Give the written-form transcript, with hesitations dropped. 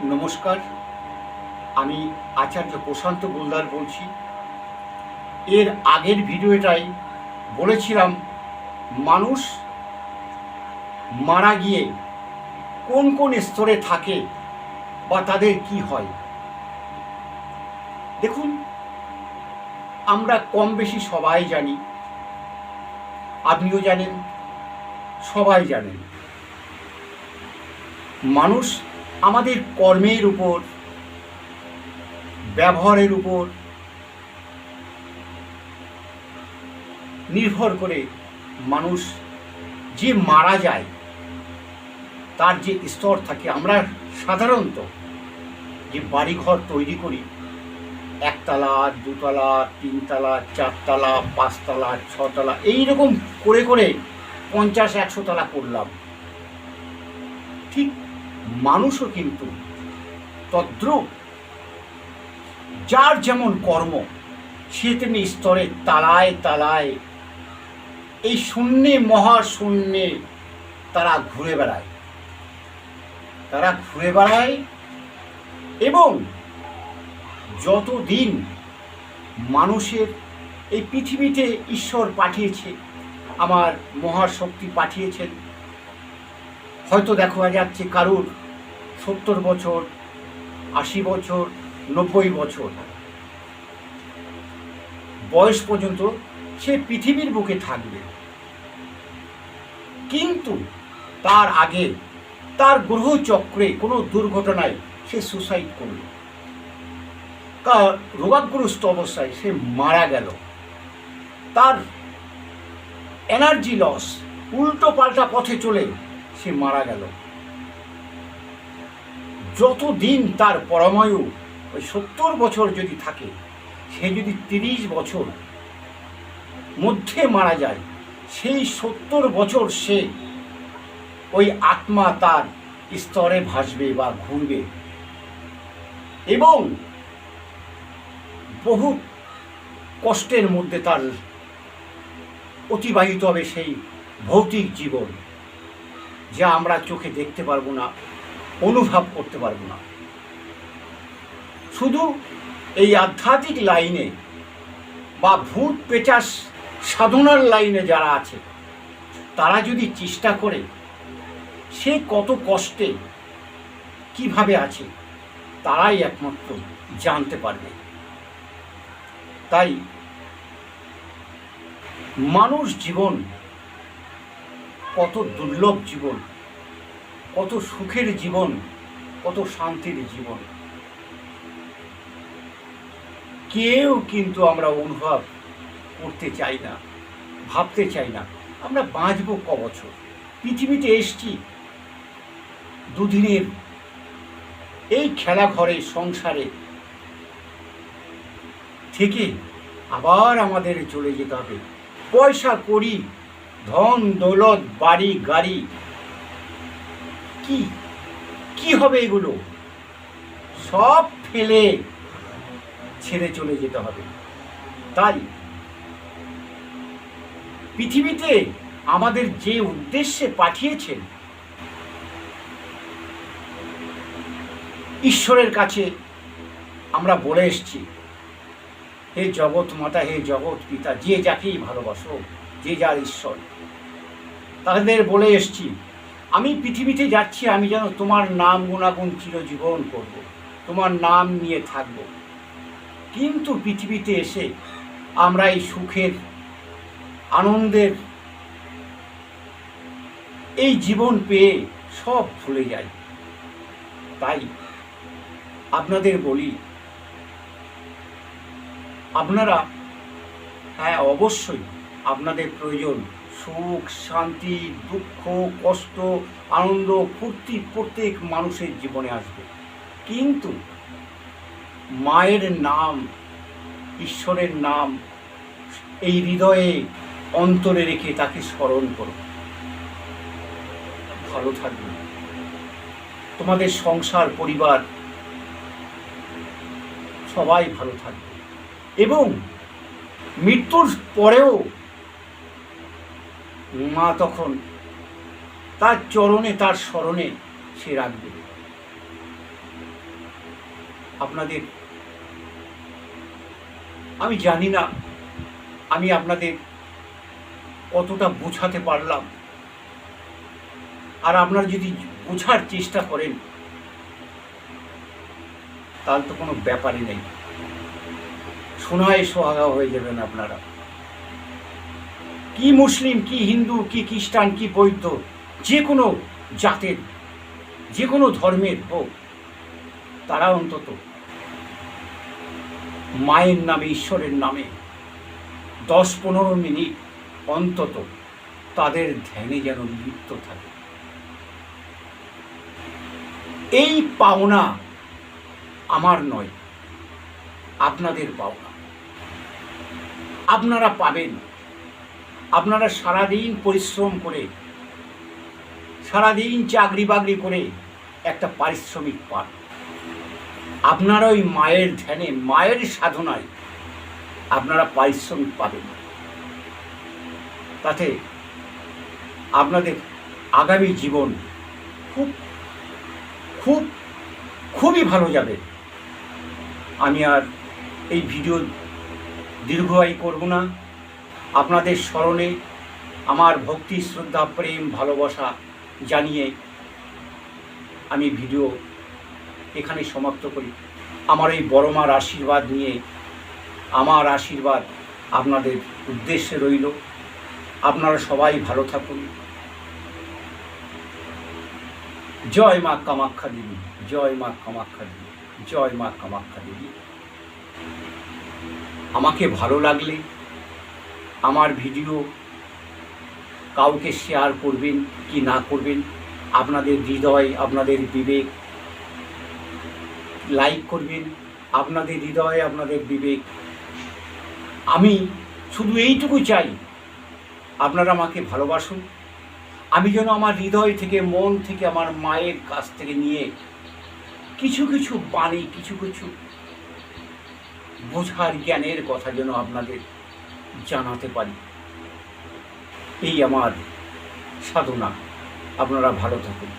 নমস্কার, আমি আচার্য প্রশান্ত গোলদার বলছি। এর আগের ভিডিওটাই বলেছিলাম মানুষ মারা গিয়ে কোন কোন স্তরে থাকে বা তাদের কি হয়। দেখুন, আমরা কম বেশি সবাই জানি, আপনিও জানেন, সবাই জানেন, মানুষ আমাদের কর্মের উপর, ব্যবহারের উপর নির্ভর করে মানুষ যে মারা যায় তার যে স্তর থাকে। আমরা সাধারণত যে বাড়িঘর তৈরি করি, একতলা, দুতলা, তিনতলা, চারতলা, পাঁচতলা, ছতলা, এইরকম করে করে 50-100 তলা করলাম। ঠিক মানুষও কিন্তু তদ্রূপ, যার যেমন কর্ম সে তেমনি স্তরে তালায় তালায় এই শূন্যে মহাশূন্যে তারা ঘুরে বেড়ায় এবং যতদিন মানুষের এই পৃথিবীতে ঈশ্বর পাঠিয়েছে, আমার মহাশক্তি পাঠিয়েছেন, হয়তো দেখা যাচ্ছে কারুর 70 বছর, 80 বছর, 90 বছর বয়স পর্যন্ত সে পৃথিবীর বুকে থাকবে, কিন্তু তার আগে তার গ্রহচক্রে কোনো দুর্ঘটনায় সে সুসাইড করল, তার রোগাগ্রস্ত অবস্থায় সে মারা গেল, তার এনার্জি লস, উল্টো পাল্টা পথে চলে সে মারা গেল। যতদিন তার পরমায়ু ওই 70 বছর যদি থাকে, সে যদি 30 বছর মধ্যে মারা যায়, সেই 70 বছর সে ওই আত্মা তার স্তরে ভাসবে বা ঘুরবে এবং বহু কষ্টের মধ্যে তার অতিবাহিত হবে সেই ভৌতিক জীবন, যা আমরা চোখে দেখতে পারবো না, অনুভব করতে পারবো না। শুধু এই আধ্যাত্মিক লাইনে বা ভূত পেঁচাস সাধনার লাইনে যারা আছে, তারা যদি চেষ্টা করে সে কত কষ্টে কিভাবে আছে, তারাই একমাত্র জানতে পারবে। তাই মানুষ জীবন কত দুর্লভ জীবন, কত সুখের জীবন, কত শান্তির জীবন, কেউ কিন্তু আমরা অনুভব করতে চাই না, ভাবতে চাই না আমরা বাঁচবো ক বছর। পৃথিবীতে এসছি দুদিনের এই খেলা ঘরে সংসারে থেকে আবার আমাদের চলে যেতে হবে। পয়সা করি, ধন দৌলত, বাড়ি গাড়ি, কি হবে এগুলো? সব ফেলে ছেড়ে চলে যেতে হবে। তাই পৃথিবীতে আমাদের যে উদ্দেশ্যে পাঠিয়েছেন, ঈশ্বরের কাছে আমরা বলে এসছি, হে জগৎ মাতা, হে জগৎ পিতা, যে যাকেই ভালোবাসো, যে যার ঈশ্বর, তাদের বলে এসছি আমি পৃথিবীতে যাচ্ছি, আমি যেন তোমার নাম গুণাগুণ চিরজীবন করব, তোমার নাম নিয়ে থাকব। কিন্তু পৃথিবীতে এসে আমরা এই সুখের, আনন্দের এই জীবন পেয়ে সব ভুলে যাই। তাই আপনাদের বলি, আপনারা, হ্যাঁ অবশ্যই আপনাদের প্রয়োজন সুখ, শান্তি, দুঃখ, কষ্ট, আনন্দ, ফুর্তি প্রত্যেক মানুষের জীবনে আসবে, কিন্তু মায়ের নাম, ঈশ্বরের নাম এই হৃদয়ে অন্তরে রেখে তাকে স্মরণ করো। ভালো থাকবে, তোমাদের সংসার, পরিবার সবাই ভালো থাকবে এবং মৃত্যুর পরেও মা তখন তার চরণে, তার স্মরণে সে রাখবে। আপনাদের, আমি জানি না আমি আপনাদের কতটা বোঝাতে পারলাম। আর আপনারা যদি বোঝার চেষ্টা করেন তাহলে তো কোনো ব্যাপারই নেই, সোনায় সোহাগা হয়ে যাবেন আপনারা। কি মুসলিম, কি হিন্দু, কি খ্রিস্টান, কি বৌদ্ধ, যে কোনো জাতের, যে কোনো ধর্মের হোক, তারা অন্তত মায়ের নামে, ঈশ্বরের নামে 10-15 মিনিট অন্তত তাদের ধ্যানে যেন লিপ্ত থাকে। এই পাওনা আমার নয়, আপনাদের পাওনা। আপনারা পাবেন। আপনারা সারাদিন পরিশ্রম করে, সারাদিন চাকরি বাকরি করে একটা পারিশ্রমিক পান। আপনারা ওই মায়ের ধ্যানে, মায়ের সাধনায় আপনারা পারিশ্রমিক পাবেন। তাতে আপনাদের আগামী জীবন খুব খুব খুবই ভালো যাবে। আমি আর এই ভিডিও দীর্ঘায়ু করব না। আপনাদের স্মরণে আমার ভক্তি, শ্রদ্ধা, প্রেম, ভালোবাসা জানিয়ে আমি ভিডিও এখানে সমাপ্ত করি। আমার এই বড় মার আশীর্বাদ নিয়ে, আমার আশীর্বাদ আপনাদের উদ্দেশ্যে রইল। আপনারা সবাই ভালো থাকুন। জয় মা কামাখ্যা দেবী, জয় মা কামাখ্যা দেবী, জয় মা কামাখ্যা দেবী। আমাকে ভালো লাগলে আমার ভিডিও কাউকে শেয়ার করবেন কি না করবেন, আপনাদের হৃদয়, আপনাদের বিবেক, লাইক করবেন, আপনাদের হৃদয়, আপনাদের বিবেক। আমি শুধু এইটুকু চাই, আপনারা আমাকে ভালোবাসুন। আমি যেন আমার হৃদয় থেকে, মন থেকে, আমার মায়ের কাছ থেকে নিয়ে কিছু কিছু বাণী, কিছু কিছু বোঝার, জ্ঞানের কথা যেন আপনাদের জানাতে পারি। এই আমার সাধনা। আপনারা ভালো থাকুন।